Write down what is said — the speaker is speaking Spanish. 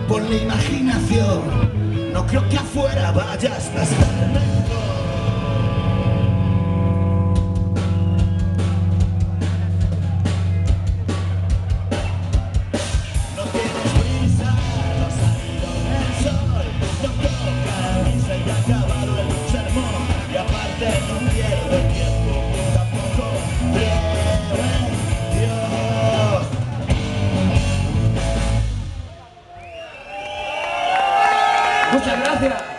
por la imaginación. No creo que afuera vayas a estar mejor. No tienes prisa, no ha salido el sol, no toca risa y ha acabado el sermón. Y aparte no pierdo el tiempo, tampoco creo en Dios. Muchas gracias.